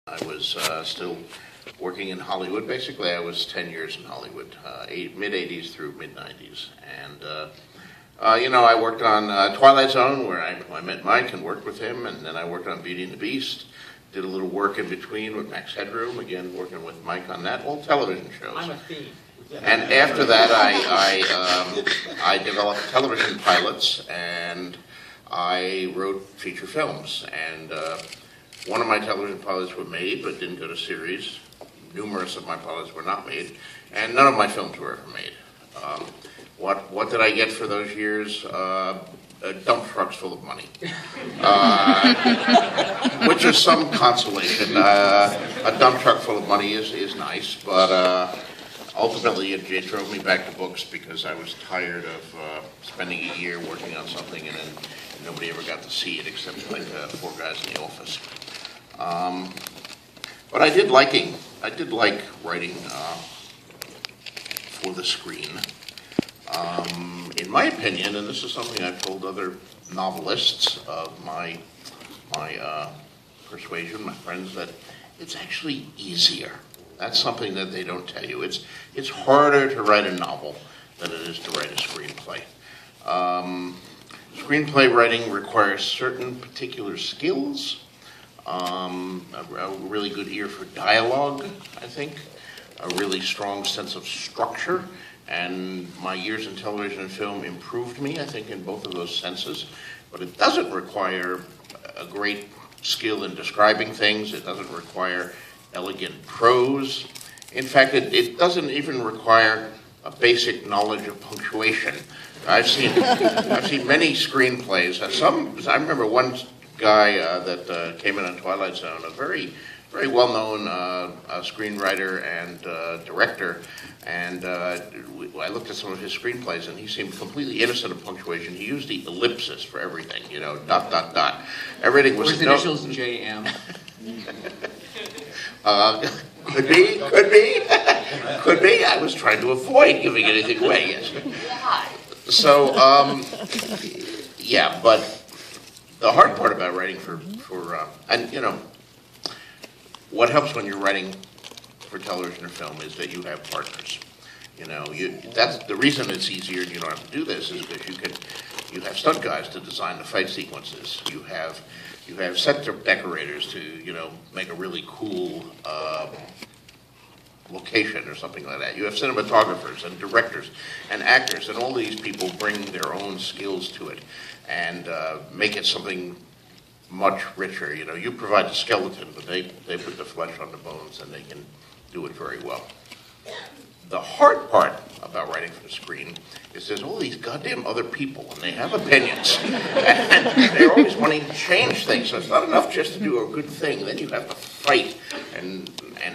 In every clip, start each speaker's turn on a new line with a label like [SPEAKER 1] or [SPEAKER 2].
[SPEAKER 1] I was still working in Hollywood. Basically, I was 10 years in Hollywood, mid-'80s through mid-'90s. And, I worked on Twilight Zone, where I met Mike and worked with him, and then I worked on Beauty and the Beast. Did a little work in between with Max Headroom, again, working with Mike on that, all television shows.
[SPEAKER 2] I'm a fiend.
[SPEAKER 1] And after that, I developed television pilots, and I wrote feature films. And one of my television pilots were made, but didn't go to series. Numerous of my pilots were not made, and none of my films were ever made. What did I get for those years? Dump trucks full of money, which is some consolation. A dump truck full of money is nice, but ultimately it drove me back to books because I was tired of spending a year working on something and then nobody ever got to see it except like 4 guys in the office. But I did like writing for the screen. In my opinion, and this is something I've told other novelists of my persuasion, my friends, that it's actually easier. That's something that they don't tell you. It's harder to write a novel than it is to write a screenplay. Screenplay writing requires certain particular skills, a really good ear for dialogue, I think, a really strong sense of structure, and my years in television and film improved me, I think, in both of those senses. But it doesn't require a great skill in describing things. It doesn't require elegant prose. In fact, it doesn't even require a basic knowledge of punctuation. I've seen many screenplays. I remember one guy that came in on Twilight Zone, a very well-known screenwriter and director, and I looked at some of his screenplays, and he seemed completely innocent of punctuation. He used the ellipsis for everything, dot, dot, dot. Everything was...
[SPEAKER 2] His initials JM.
[SPEAKER 1] Could be. I was trying to avoid giving anything away, yes. Why? So, yeah, but the hard part about writing what helps when you're writing for television or film is that you have partners. That's the reason it's easier and you don't have to do this is because you have stunt guys to design the fight sequences. You have set decorators to make a really cool location or something like that. You have cinematographers and directors and actors, and all these people bring their own skills to it and make it something much richer. You provide the skeleton, but they put the flesh on the bones, and they can do it very well. The hard part about writing for the screen is there's all these goddamn other people, and they have opinions, and they're always wanting to change things. So it's not enough just to do a good thing. Then you have to fight and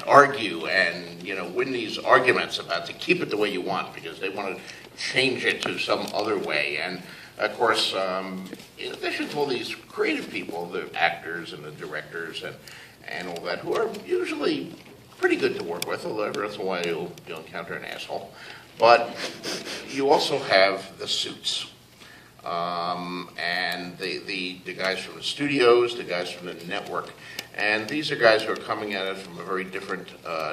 [SPEAKER 1] argue and win these arguments about to keep it the way you want because they want to change it to some other way. And of course, in addition to all these creative people, the actors and the directors and all that, who are usually pretty good to work with, although every once in a while you'll encounter an asshole. But you also have the suits. And the guys from the studios, the guys from the network. And these are guys who are coming at it from a very different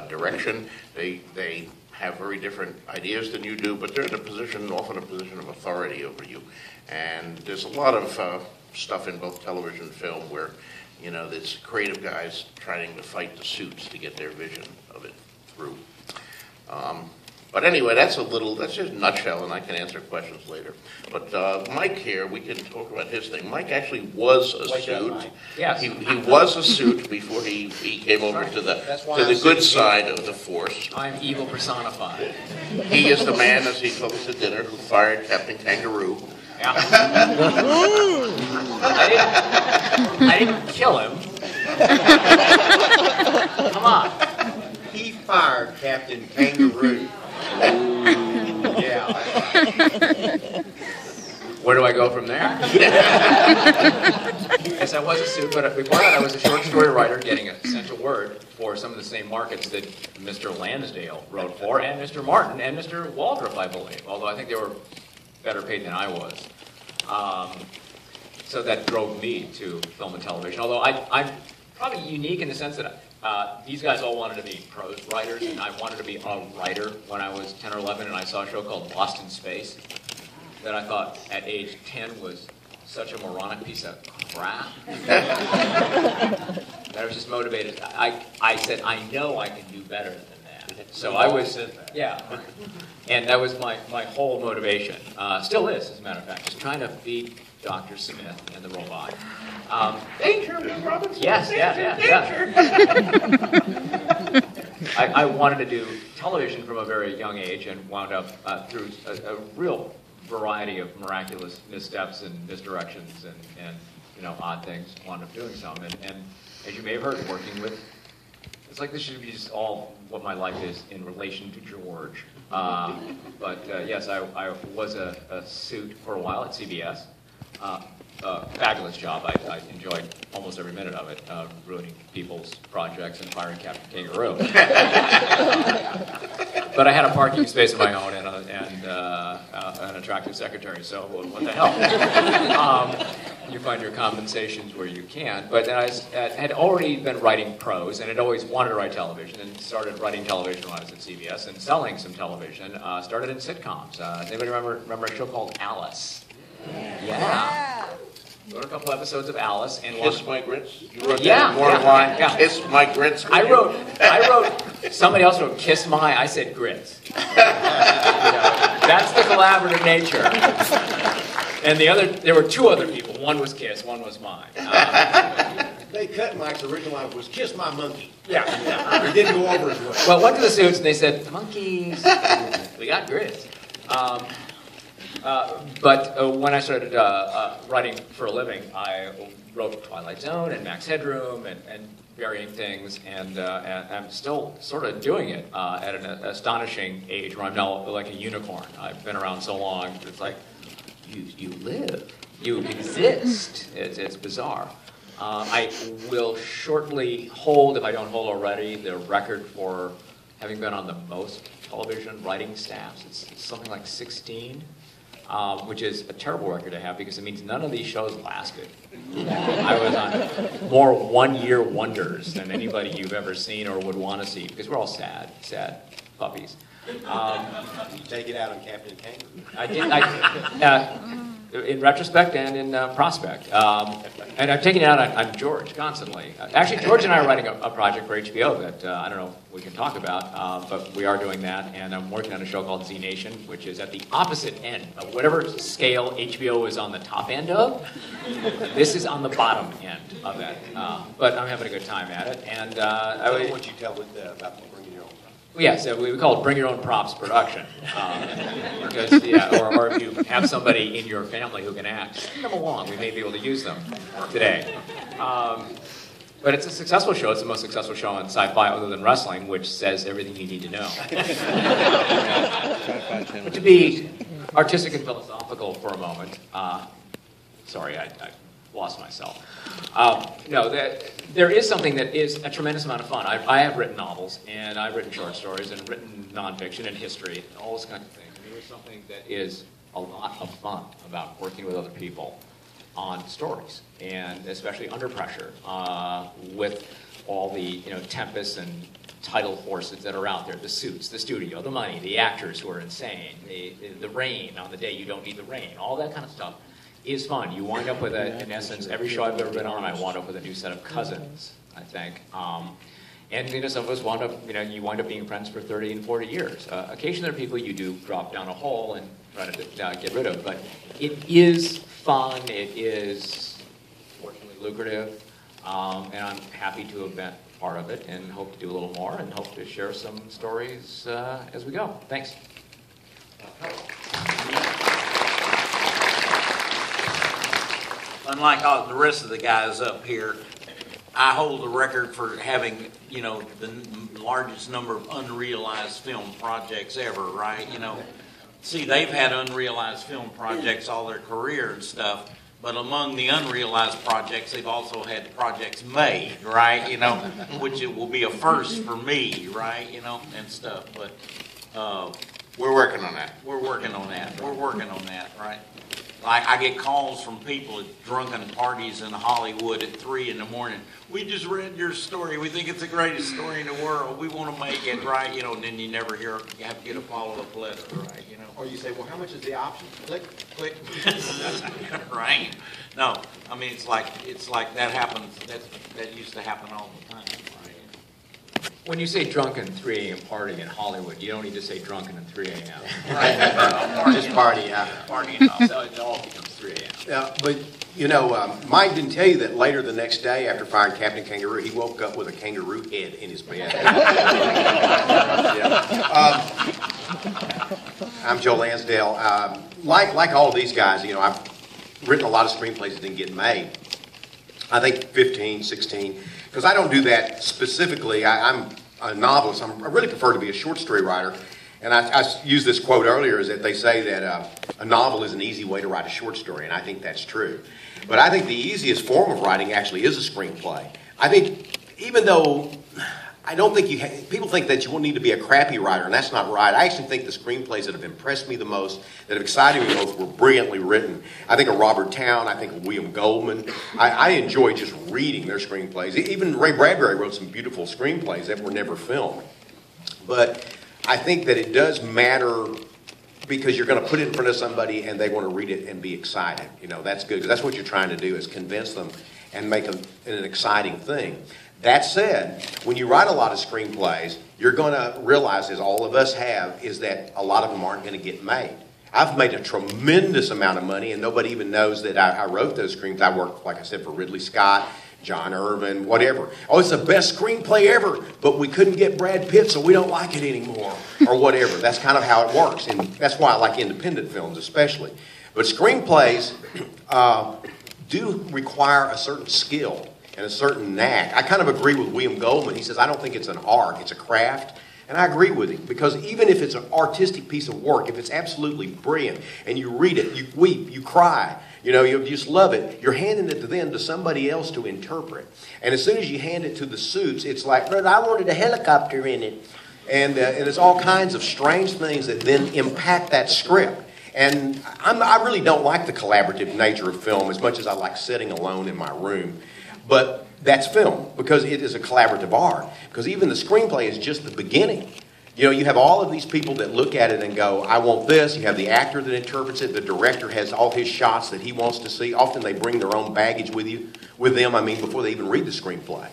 [SPEAKER 1] direction. They have very different ideas than you do, but they're often a position of authority over you. And there's a lot of stuff in both television and film where there's creative guys trying to fight the suits to get their vision of it through. But anyway, that's just a nutshell, and I can answer questions later. But Mike here, we can talk about his thing. Mike actually was a suit.
[SPEAKER 2] Yes.
[SPEAKER 1] He was a suit before he came over to the good side of the force.
[SPEAKER 2] I'm evil personified.
[SPEAKER 1] He is the man, as he told us at dinner, who fired Captain Kangaroo.
[SPEAKER 2] Yeah. I didn't kill him. Come on.
[SPEAKER 3] He fired Captain Kangaroo.
[SPEAKER 2] Yeah. Where do I go from there? Yes, I was a suit, but before that I was a short story writer getting a central word for some of the same markets that Mr. Lansdale wrote for, and Mr. Martin and Mr. Waldrop, I believe, although I think they were better paid than I was. So that drove me to film and television, although I'm probably unique in the sense that these guys all wanted to be prose writers, and I wanted to be a writer when I was 10 or 11, and I saw a show called Lost in Space that I thought at age 10 was such a moronic piece of crap. That I was just motivated. I said, I know I can do better than that. So I was, yeah. And that was my whole motivation. Still is, as a matter of fact, just trying to beat Dr. Smith and the robot.
[SPEAKER 1] Danger, Will Robinson.
[SPEAKER 2] Yes,
[SPEAKER 1] danger.
[SPEAKER 2] I wanted to do television from a very young age and wound up through a real variety of miraculous missteps and misdirections and odd things, wound up doing some. And as you may have heard, working with, it's like this should be just all what my life is in relation to George. But yes, I was a suit for a while at CBS. Fabulous job. I enjoyed almost every minute of it, ruining people's projects and firing Captain Kangaroo. But I had a parking space of my own and an attractive secretary, so what the hell? You find your compensations where you can. But I had already been writing prose and had always wanted to write television, and started writing television when I was at CBS and selling some television. Started in sitcoms. Anybody remember a show called Alice? Yeah. Wrote a couple episodes of Alice and
[SPEAKER 1] Kiss My Grits? You wrote
[SPEAKER 2] yeah,
[SPEAKER 1] that in one line?
[SPEAKER 2] Yeah.
[SPEAKER 1] Kiss My Grits?
[SPEAKER 2] I wrote, somebody else wrote Kiss My, I said grits. That's the collaborative nature. And there were two other people. One was Kiss, one was mine.
[SPEAKER 3] They cut Mike's original line was "Kiss my monkey."
[SPEAKER 2] Yeah.
[SPEAKER 3] It didn't go over as well.
[SPEAKER 2] Well, went to the suits and they said, monkeys, we got grits. But when I started writing for a living, I wrote Twilight Zone and Max Headroom and varying things, and I'm still sort of doing it at an astonishing age where I'm now like a unicorn. I've been around so long, it's like, you live, you exist. It's bizarre. I will shortly hold, if I don't hold already, the record for having been on the most television writing staffs. It's something like 16. Which is a terrible record to have because it means none of these shows lasted. I was on more one-year wonders than anybody you've ever seen or would want to see because we're all sad puppies.
[SPEAKER 3] You take it out on Captain Kangaroo.
[SPEAKER 2] I did. In retrospect and in prospect. And I've taken it out on George constantly. Actually, George and I are writing a project for HBO that I don't know if we can talk about, but we are doing that. And I'm working on a show called Z Nation, which is at the opposite end of whatever scale HBO is on the top end of. This is on the bottom end of that. But I'm having a good time at it. And
[SPEAKER 3] I don't want you to tell about bringing your own.
[SPEAKER 2] Yeah, so we call it Bring Your Own Props production. Because, or if you have somebody in your family who can act, send them along. We may be able to use them today. But it's a successful show. It's the most successful show on sci-fi other than wrestling, which says everything you need to know. But to be artistic and philosophical for a moment, sorry, I lost myself. No, there is something that is a tremendous amount of fun. I have written novels, and I've written short stories, and written nonfiction and history, and all those kinds of things. I mean, there's something that is a lot of fun about working with other people on stories, and especially under pressure, with all the tempests and tidal forces that are out there, the suits, the studio, the money, the actors who are insane, the rain on the day you don't need the rain, all that kind of stuff is fun. You wind up with, in essence, every show I've ever been on, I wound up with a new set of cousins, I think. And some of us wind up, you wind up being friends for 30 and 40 years. Occasionally there are people you do drop down a hole and try to get rid of, but it is fun, it is fortunately lucrative, and I'm happy to have been part of it and hope to do a little more and hope to share some stories as we go. Thanks.
[SPEAKER 4] Unlike all the rest of the guys up here, I hold the record for having, the largest number of unrealized film projects ever, right? See, they've had unrealized film projects all their career and stuff, but among the unrealized projects, they've also had projects made, right? Which it will be a first for me, right? And stuff, but
[SPEAKER 1] we're working on that.
[SPEAKER 4] We're working on that, right? like I get calls from people at drunken parties in Hollywood at 3 in the morning. We just read your story. We think it's the greatest story in the world. We want to make it, right? You know, and then you never hear, you have to get a follow-up letter, right? You know.
[SPEAKER 3] Or you say, well, how much is the option? Click, click.
[SPEAKER 4] Right? No, I mean, it's like that happens, that used to happen all the time, right?
[SPEAKER 2] When you say drunken 3 a.m. party in Hollywood, you don't need to say drunken at 3 a.m.
[SPEAKER 5] Just party, yeah.
[SPEAKER 2] Partying off, so it all becomes 3 a.m.
[SPEAKER 5] Yeah, but, you know, Mike didn't tell you that later the next day after firing Captain Kangaroo, he woke up with a kangaroo head in his bed. I'm Joe Lansdale. Like all of these guys, you know, I've written a lot of screenplays that didn't get made. I think 15, 16, because I don't do that specifically. I'm a novelist. I really prefer to be a short story writer. And I used this quote earlier, is that they say that a novel is an easy way to write a short story, and I think that's true. But I think the easiest form of writing actually is a screenplay. I think even though I don't think people think that you will need to be a crappy writer, and that's not right. I actually think the screenplays that have impressed me the most, that have excited me the most, were brilliantly written. I think of Robert Towne, I think of William Goldman. I enjoy just reading their screenplays. Even Ray Bradbury wrote some beautiful screenplays that were never filmed. But I think that it does matter because you're going to put it in front of somebody and they want to read it and be excited. You know, that's good, because that's what you're trying to do, is convince them and make an exciting thing. That said, when you write a lot of screenplays, you're going to realize, as all of us have, is that a lot of them aren't going to get made. I've made a tremendous amount of money, and nobody even knows that I wrote those screenplays. I worked, like I said, for Ridley Scott, John Irvin, whatever. Oh, it's the best screenplay ever, but we couldn't get Brad Pitt, so we don't like it anymore, or whatever. That's kind of how it works, and that's why I like independent films especially. But screenplays do require a certain skill and a certain knack. I kind of agree with William Goldman. He says, I don't think it's an art, it's a craft. And I agree with him, because even if it's an artistic piece of work, if it's absolutely brilliant, and you read it, you weep, you cry, you know, you just love it, you're handing it then to somebody else to interpret. And as soon as you hand it to the suits, it's like, but I wanted a helicopter in it. And it's all kinds of strange things that then impact that script. And I really don't like the collaborative nature of film as much as I like sitting alone in my room. But that's film, because it is a collaborative art. Because even the screenplay is just the beginning. You know, you have all of these people that look at it and go, I want this. You have the actor that interprets it. The director has all his shots that he wants to see. Often they bring their own baggage with them, before they even read the screenplay.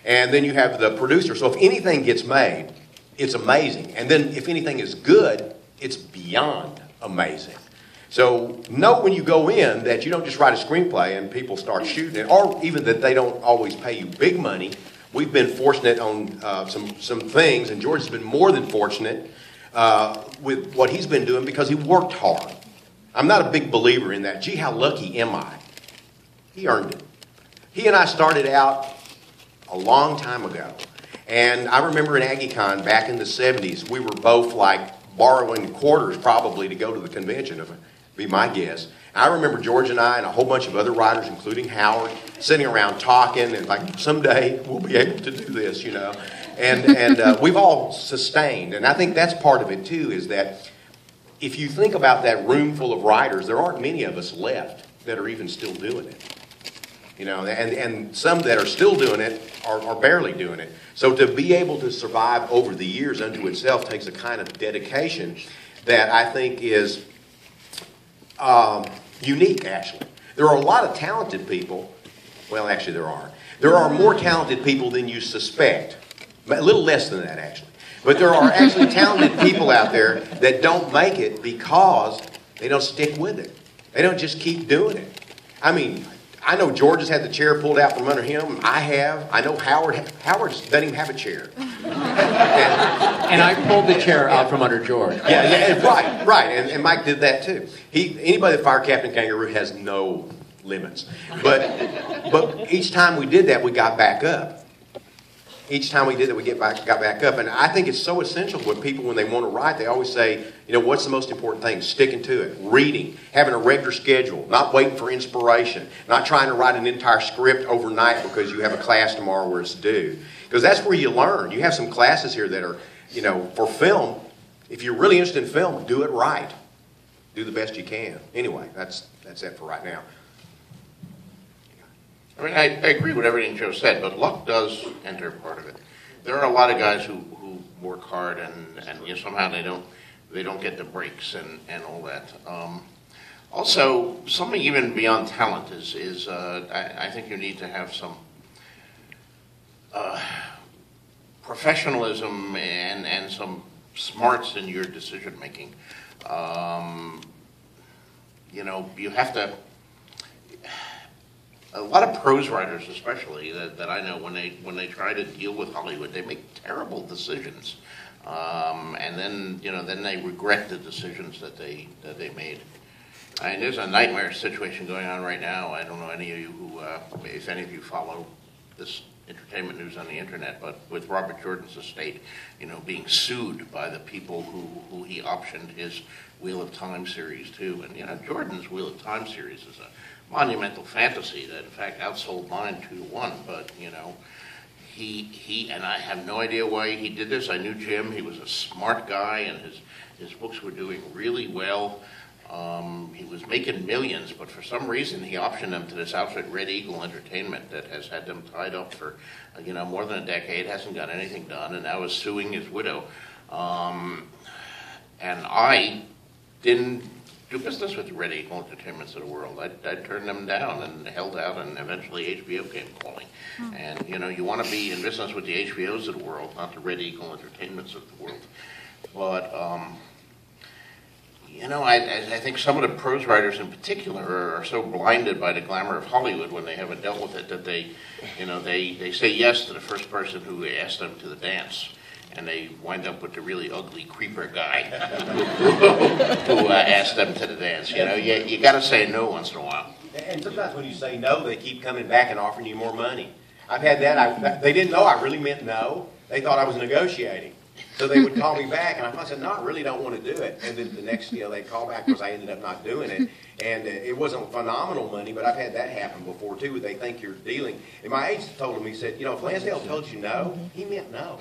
[SPEAKER 5] And then you have the producer. So if anything gets made, it's amazing. And then if anything is good, it's beyond amazing. So know when you go in that you don't just write a screenplay and people start shooting it, or even that they don't always pay you big money. We've been fortunate on some things, and George has been more than fortunate with what he's been doing, because he worked hard. I'm not a big believer in that. Gee, how lucky am I? He earned it. He and I started out a long time ago. And I remember in AggieCon back in the 70s, we were both like borrowing quarters probably to go to the convention, if be my guess. And I remember George and I and a whole bunch of other writers, including Howard, sitting around talking and like, someday we'll be able to do this, you know. And we've all sustained. And I think that's part of it too, is that if you think about that room full of writers, there aren't many of us left that are even still doing it. You know, and some that are still doing it are barely doing it. So to be able to survive over the years unto itself takes a kind of dedication that I think is unique, actually. There are a lot of talented people. Well, actually there are. There are more talented people than you suspect. A little less than that, actually. But there are actually talented people out there that don't make it because they don't stick with it. They don't just keep doing it. I mean, I know George has had the chair pulled out from under him. I have. I know Howard doesn't even have a chair.
[SPEAKER 2] And I pulled the chair out from under George.
[SPEAKER 5] Yeah, right. And Mike did that too. Anybody that fired Captain Kangaroo has no limits. But each time we did that, we got back up. Each time we did that, we got back up. And I think it's so essential with people when they want to write. They always say, you know, what's the most important thing? Sticking to it. Reading. Having a regular schedule. Not waiting for inspiration. Not trying to write an entire script overnight because you have a class tomorrow where it's due. Because that's where you learn. You have some classes here that are, you know, for film. If you're really interested in film, do it right. do the best you can. Anyway, that's it for right now.
[SPEAKER 1] I mean, I agree with everything Joe said, but luck does enter part of it. There are a lot of guys who work hard and you know, somehow they don't get the breaks and all that. Also, something even beyond talent is I think you need to have some professionalism and some smarts in your decision making. You know, you have to. A lot of prose writers, especially that I know, when they try to deal with Hollywood, they make terrible decisions, and then they regret the decisions that they made. And there's a nightmare situation going on right now. I don't know any of you who, if any of you follow this entertainment news on the internet, but with Robert Jordan's estate, being sued by the people who he optioned his Wheel of Time series to, and Jordan's Wheel of Time series is a monumental fantasy that in fact outsold mine 2-1, but he and I have no idea why he did this. I knew Jim, he was a smart guy and his books were doing really well. He was making millions, but for some reason he optioned them to this outfit, Red Eagle Entertainment, that has had them tied up for more than a decade, hasn't got anything done, and now is suing his widow. And I didn't do business with the Red Eagle Entertainments of the world. I turned them down and held out, and eventually HBO came calling. And you want to be in business with the HBOs of the world, not the Red Eagle Entertainments of the world. But I think some of the prose writers in particular are so blinded by the glamour of Hollywood when they haven't dealt with it that they say yes to the first person who asks them to the dance. And they wind up with the really ugly creeper guy who asked them to the dance. You got to say no once in a while.
[SPEAKER 5] And sometimes when you say no, they keep coming back and offering you more money. I've had that. They didn't know I really meant no. They thought I was negotiating. So they would call me back, and I said, no, I really don't want to do it. And then the next deal they call back because I ended up not doing it. And it wasn't phenomenal money, but I've had that happen before, too. They think you're dealing. And my agent told him, he said, if Lansdale told you no, he meant no.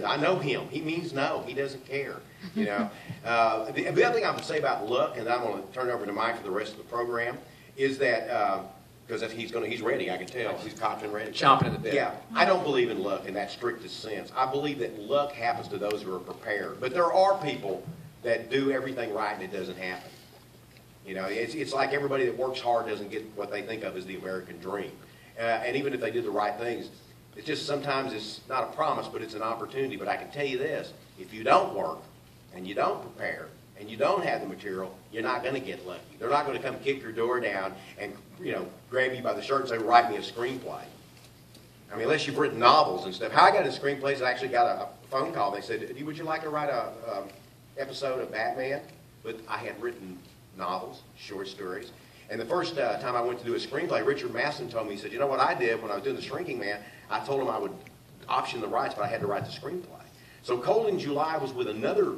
[SPEAKER 5] I know him. He means no. He doesn't care. The other thing I would say about luck, and I'm going to turn it over to Mike for the rest of the program, is that because he's ready. I can tell he's cocked and ready.
[SPEAKER 2] Chomping at the bit.
[SPEAKER 5] Yeah, I don't believe in luck in that strictest sense. I believe that luck happens to those who are prepared. But there are people that do everything right and it doesn't happen. It's like everybody that works hard doesn't get what they think of as the American dream. And even if they did the right things, it's just sometimes it's not a promise, but it's an opportunity. But I can tell you this, if you don't work and you don't prepare and you don't have the material, you're not going to get lucky. They're not going to come kick your door down and grab you by the shirt and say, write me a screenplay. I mean, unless you've written novels and stuff. How I got into screenplays, I actually got a phone call. They said, would you like to write a episode of Batman? But I had written novels, short stories. And the first time I went to do a screenplay, Richard Masson told me, he said, you know what I did when I was doing The Shrinking Man? I told him I would option the rights, but I had to write the screenplay. So Cold in July was with another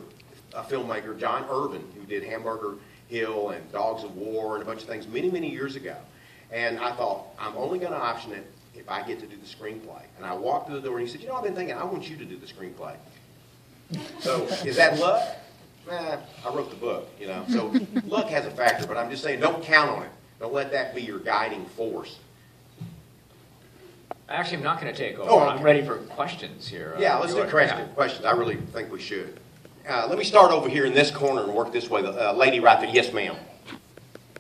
[SPEAKER 5] filmmaker, John Irvin, who did Hamburger Hill and Dogs of War and a bunch of things many, many years ago. And I thought, I'm only going to option it if I get to do the screenplay. And I walked through the door and he said, I've been thinking, I want you to do the screenplay. So is that luck? I wrote the book, So luck has a factor, but I'm just saying, don't count on it. Don't let that be your guiding force.
[SPEAKER 2] Actually, I'm not going to take over.
[SPEAKER 5] Oh, okay.
[SPEAKER 2] I'm ready for questions here.
[SPEAKER 5] Yeah, let's do questions. I really think we should. Let me start over here in this corner and work this way. The lady right there. Yes, ma'am.
[SPEAKER 6] So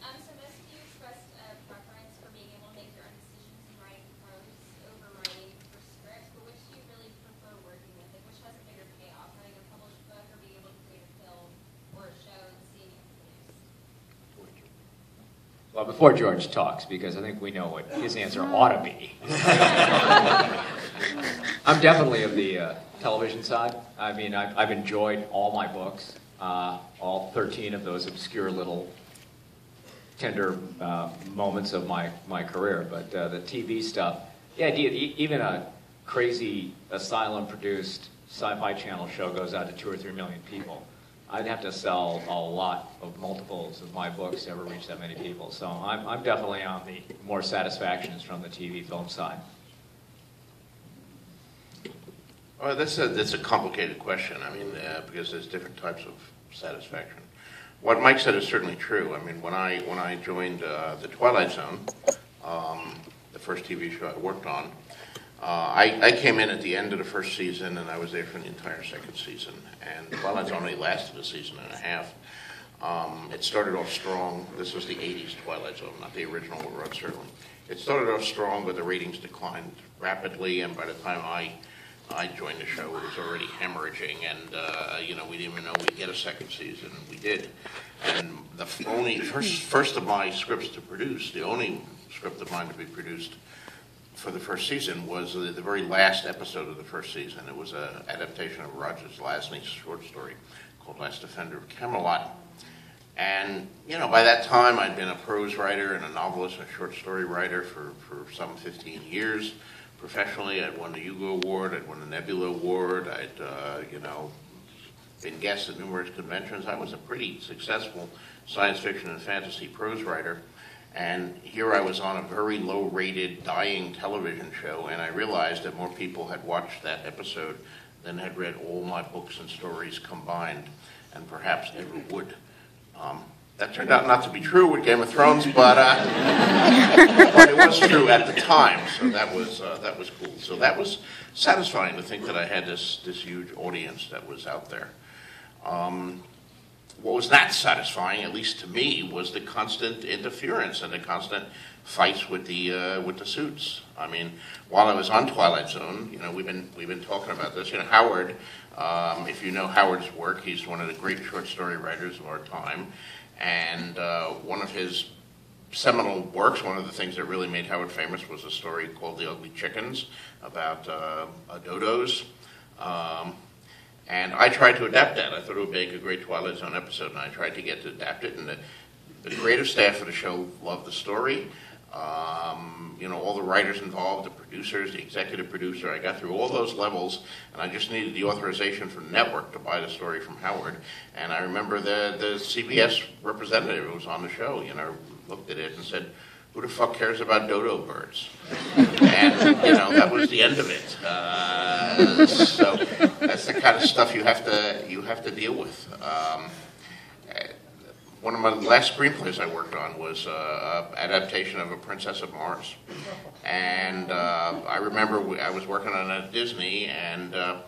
[SPEAKER 6] most of you expressed a preference for being able to make your own decisions and writing prose over writing for scripts, but which do you really prefer working with? Like, which has a bigger payoff, writing a published book or being able to create a film or a show and seeing it produced?
[SPEAKER 2] Well, before George talks, because I think we know what his answer ought to be. I'm definitely of the television side. I mean, I've enjoyed all my books, all 13 of those obscure little tender moments of my career. But the TV stuff, the idea, even a crazy asylum-produced sci-fi channel show goes out to 2 or 3 million people. I'd have to sell a lot of multiples of my books to ever reach that many people. So I'm definitely on the more satisfactions from the TV film side.
[SPEAKER 1] Well, that's a complicated question. I mean, because there's different types of satisfaction. what Mike said is certainly true. I mean, when I joined the Twilight Zone, the first TV show I worked on, I came in at the end of the first season, and I was there for the entire second season. And Twilight Zone only lasted a season and a half. It started off strong. This was the 80s Twilight Zone, not the original run, certainly. It started off strong, but the ratings declined rapidly, and by the time I joined the show, it was already hemorrhaging, and you know, we didn't even know we'd get a second season, and we did. And the only first of my scripts to produce, the only script of mine to be produced for the first season was the very last episode of the first season. It was an adaptation of Roger Zelazny's short story called Last Defender of Camelot. And, you know, by that time, I'd been a prose writer and a novelist and a short story writer for some 15 years. Professionally, I'd won the Hugo Award, I'd won the Nebula Award, I'd, you know, been guest at numerous conventions. I was a pretty successful science fiction and fantasy prose writer. And here I was on a very low-rated, dying television show, and I realized that more people had watched that episode than had read all my books and stories combined, and perhaps ever would. That turned out not to be true with Game of Thrones, but it was true at the time, so that was cool. So that was satisfying to think that I had this huge audience that was out there. What was not satisfying, at least to me, was the constant interference and the constant fights with the suits. I mean, while I was on Twilight Zone, you know, we've been talking about this. You know, Howard, if you know Howard's work, he's one of the great short story writers of our time, and one of his seminal works, one of the things that really made Howard famous, was a story called The Ugly Chickens about dodos. And I tried to adapt that. I thought it would make a great Twilight Zone episode, and I tried to get to adapt it. And the creative staff of the show loved the story. You know, all the writers involved, the producers, the executive producer. I got through all those levels, and I just needed the authorization from the network to buy the story from Howard. And I remember the CBS representative who was on the show, you know, looked at it and said, "Who the fuck cares about dodo birds?" And, you know, that was the end of it. So that's the kind of stuff you have to deal with. One of my last screenplays I worked on was an adaptation of A Princess of Mars. And I remember I was working on it at Disney, and there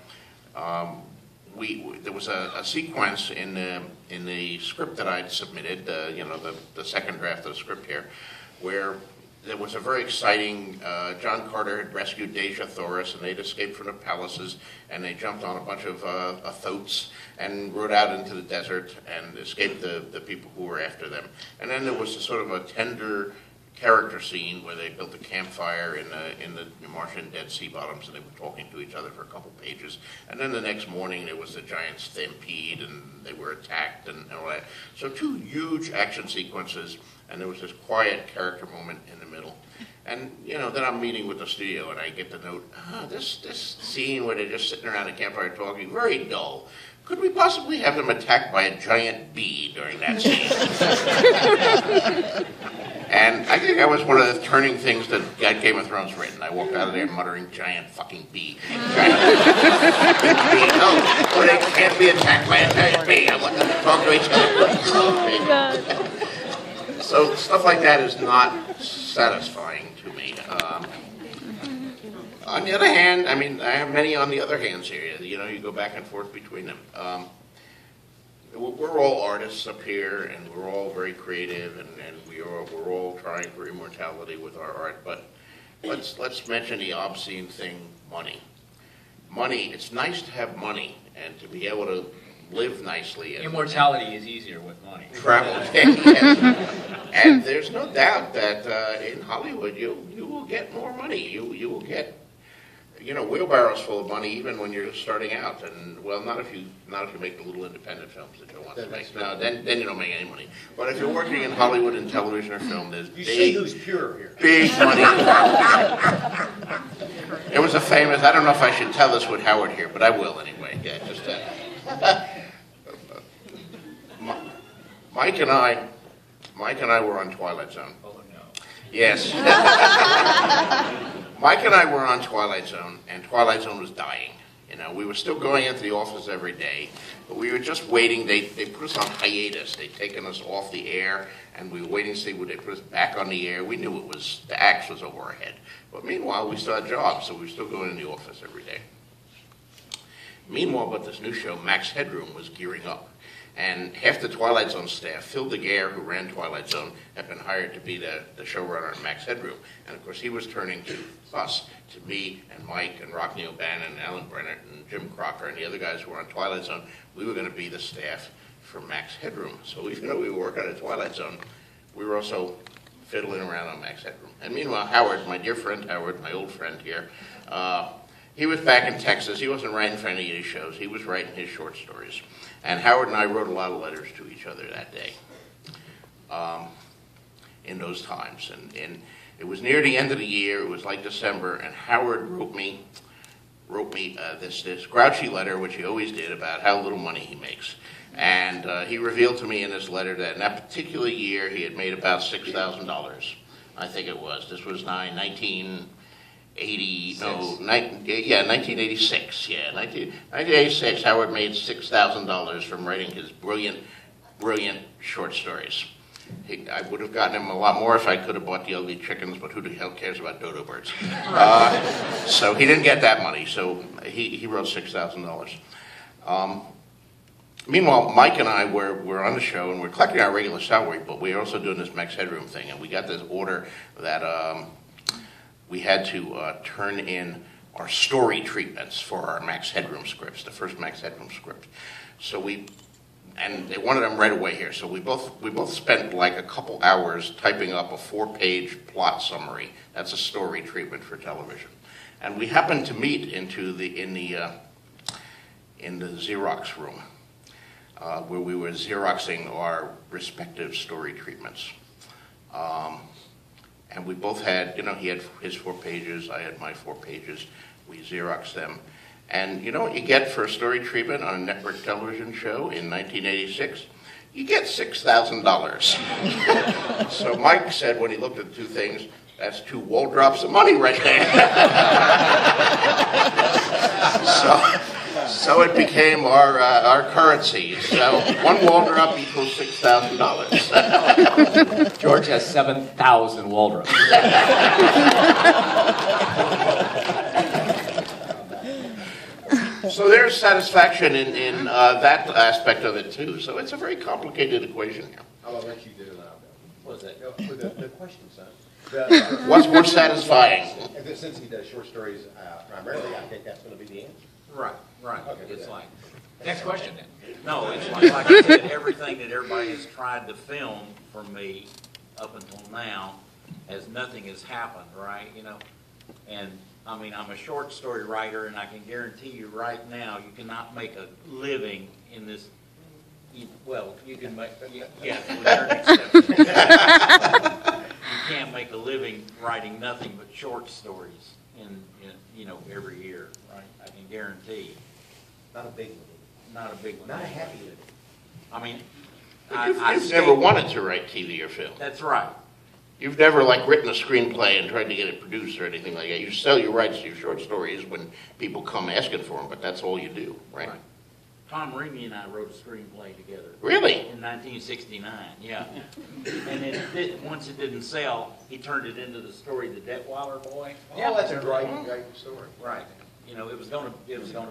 [SPEAKER 1] was a sequence in the script that I'd submitted, you know, the second draft of the script here, where there was a very exciting, John Carter had rescued Dejah Thoris, and they'd escaped from the palaces, and they jumped on a bunch of thoats and rode out into the desert and escaped the people who were after them. And then there was a sort of a tender character scene where they built a campfire in the Martian Dead Sea bottoms, and they were talking to each other for a couple pages. And then the next morning there was the giant stampede, and they were attacked and all that. So two huge action sequences, and there was this quiet character moment in the middle. And, you know, then I'm meeting with the studio, and I get the note, this scene where they're just sitting around a campfire talking, very dull. Could we possibly have them attacked by a giant bee during that scene? And I think that was one of the turning things that got Game of Thrones written. I walked out of there muttering, "Giant fucking bee. Giant bee. No, they can't be attacked by a giant bee. I want them to talk to each other." So stuff like that is not satisfying to me. On the other hand, I mean, I have many on the other hands here. You know, you go back and forth between them. We're all artists up here, and we're all very creative, and we're all trying for immortality with our art. But let's mention the obscene thing: money. Money. It's nice to have money and to be able to live nicely.
[SPEAKER 2] Immortality is easier with money.
[SPEAKER 1] Travel. Yes. And there's no doubt that in Hollywood you will get more money. You will get, you know, wheelbarrows full of money even when you're starting out. And well, not if you make the little independent films that Joe wants to make. No, then you don't make any money. But if you're working in Hollywood and television or film, there's
[SPEAKER 3] You see who's pure here.
[SPEAKER 1] big money. There was a famous, I don't know if I should tell this with Howard here, but I will anyway. Yeah, just Mike and I were on Twilight Zone.
[SPEAKER 2] Oh, no.
[SPEAKER 1] Yes. Mike and I were on Twilight Zone, and Twilight Zone was dying. You know, we were still going into the office every day, but we were just waiting. They put us on hiatus. They'd taken us off the air, and we were waiting to see would they put us back on the air. We knew it was, the axe was over our head. But meanwhile, we still had jobs, so we were still going in the office every day. Meanwhile, but this new show, Max Headroom, was gearing up. And half the Twilight Zone staff, Phil DeGare, who ran Twilight Zone, had been hired to be the showrunner of Max Headroom. And of course, he was turning to us, to me and Mike and Rockne O'Bannon and Alan Brennett and Jim Crocker and the other guys who were on Twilight Zone. We were going to be the staff for Max Headroom. So even though we were working on Twilight Zone, we were also fiddling around on Max Headroom. And meanwhile, Howard, my dear friend Howard, my old friend here, he was back in Texas. He wasn't writing for any of these shows. He was writing his short stories. And Howard and I wrote a lot of letters to each other that day in those times. And it was near the end of the year. It was like December. And Howard wrote me this grouchy letter, which he always did, about how little money he makes. And he revealed to me in this letter that in that particular year he had made about $6,000, I think it was. This was 1986. Yeah, 1986. Howard made $6,000 from writing his brilliant short stories. I would have gotten him a lot more if I could have bought the ugly chickens, but who the hell cares about dodo birds? So he didn't get that money. So he wrote $6,000. Meanwhile, Mike and I were on the show, and we're collecting our regular salary, but we're also doing this Max Headroom thing, and we got this order that we had to turn in our story treatments for our Max Headroom scripts, the first Max Headroom script. So and they wanted them right away here. So we both spent like a couple hours typing up a 4-page plot summary. That's a story treatment for television. And we happened to meet in the Xerox room, where we were Xeroxing our respective story treatments. And we both had, he had his 4 pages, I had my 4 pages. We Xeroxed them. And you know what you get for a story treatment on a network television show in 1986? You get $6,000. So Mike said when he looked at the two things, that's 2 Waldrops of money right there. So it became our currency. So 1 Waldrop equals $6,000.
[SPEAKER 2] George has 7,000 Waldrops.
[SPEAKER 1] So there's satisfaction in that aspect of it too. So it's a very complicated equation here.
[SPEAKER 3] I'll let you do it.
[SPEAKER 4] What's that?
[SPEAKER 3] The question, son.
[SPEAKER 1] What's more satisfying?
[SPEAKER 3] Since he does short stories primarily, I think that's going to be the answer.
[SPEAKER 4] Right.
[SPEAKER 3] Okay,
[SPEAKER 4] It's like,
[SPEAKER 2] Next question then.
[SPEAKER 4] no, it's like I said, everything that everybody has tried to film for me up until now, nothing has happened, right? And I mean, I'm a short story writer, and I can guarantee you right now, you cannot make a living in this. You can make, yes, with certain exceptions. You can't make a living writing nothing but short stories in every year, right? I can guarantee.
[SPEAKER 3] Not a big one.
[SPEAKER 4] Not a big one.
[SPEAKER 3] Not a happy one.
[SPEAKER 4] I mean,
[SPEAKER 1] You've never wanted to write TV or film.
[SPEAKER 4] That's right.
[SPEAKER 1] You've never written a screenplay and tried to get it produced or anything like that. You sell your rights to your short stories when people come asking for them, but that's all you do, right?
[SPEAKER 4] Tom Reamy and I wrote a screenplay together.
[SPEAKER 1] Really?
[SPEAKER 4] In 1969, yeah. And then once it didn't sell, he turned it into the story, The Detweiler Boy.
[SPEAKER 3] Yeah, that's a great story.
[SPEAKER 4] Right. It was going to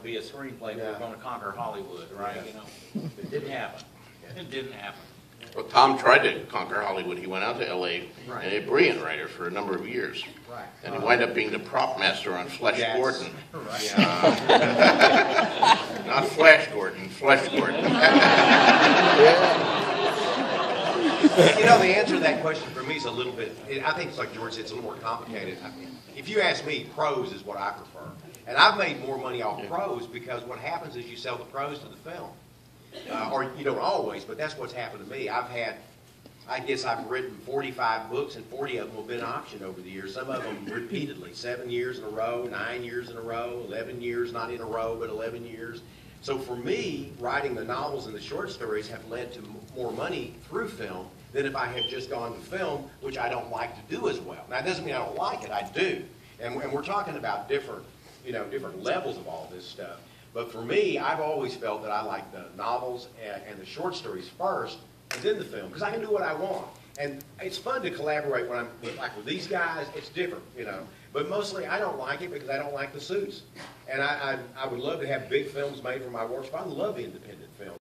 [SPEAKER 4] be a screenplay. We were going to conquer Hollywood, right? It didn't happen. It didn't happen.
[SPEAKER 1] Well, Tom tried to conquer Hollywood. He went out to L.A. and a brilliant writer for a number of years.
[SPEAKER 3] Right.
[SPEAKER 1] And he wound up being the prop master on Flesh Gordon.
[SPEAKER 3] Right.
[SPEAKER 1] Not Flash Gordon, Flesh Gordon.
[SPEAKER 5] The answer to that question for me is a little bit, I think it's like George said, it's a little more complicated. If you ask me, prose is what I prefer. And I've made more money off prose because what happens is you sell the prose to the film. Or you don't always, but that's what's happened to me. I guess I've written 45 books, and 40 of them have been optioned over the years. Some of them repeatedly, 7 years in a row, 9 years in a row, 11 years, not in a row, but 11 years. So for me, writing the novels and the short stories have led to more money through film than if I had just gone to film, which I don't like to do as well. Now, it doesn't mean I don't like it. I do. And we're talking about different
[SPEAKER 3] different levels of all this stuff. But for me, I've always felt that I like the novels and the short stories first, and then the film, because I can do what I want. And it's fun to collaborate when I'm like with these guys. It's different, But mostly, I don't like it because I don't like the suits. And I would love to have big films made for my works, but I love independent film.